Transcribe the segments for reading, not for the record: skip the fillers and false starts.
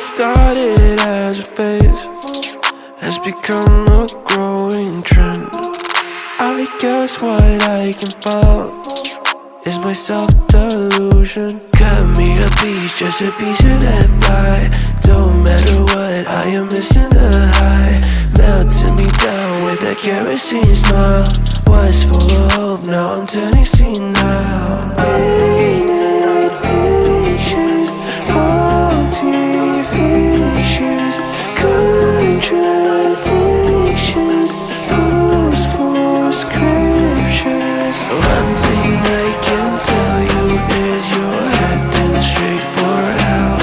What started as a phase has become a growing trend. I guess what I can follow is my self-delusion. Cut me a piece, just a piece of that pie. Don't matter what, I am missing the high. Melting me down with that kerosene smile. Was full of hope, now I'm turning senile. Painted pictures, faulty fictions, contradictions, false scriptures. One thing I can tell you is you're heading straight for hell.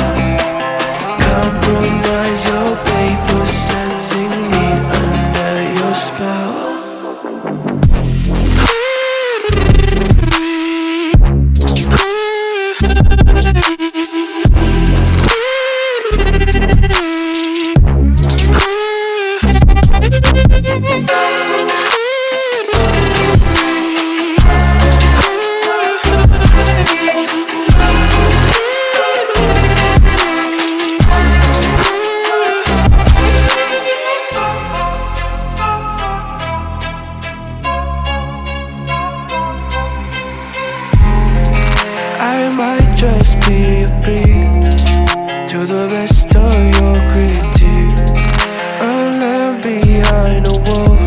Compromise your pay for sensing me under your spell. I might just be a freak to the rest of your critique. A lamb behind a wolf,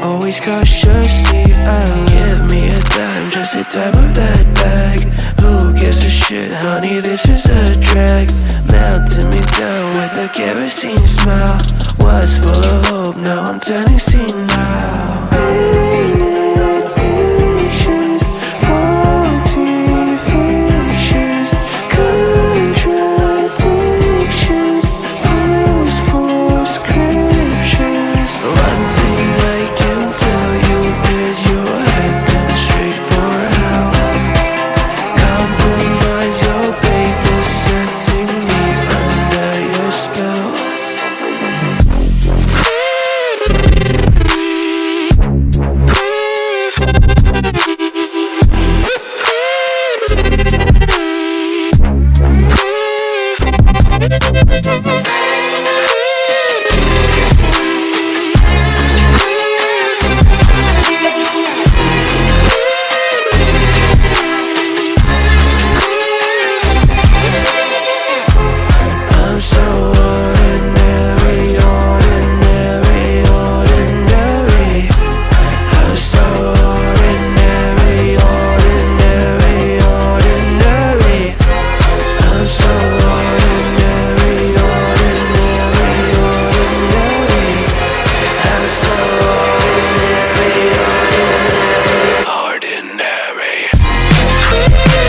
always cautiously alert. Give me a dime, just the type of that bag. Who gives a shit, honey, this is a drag. Melting me down with a kerosene smile. Was full of hope, now I'm turning senile.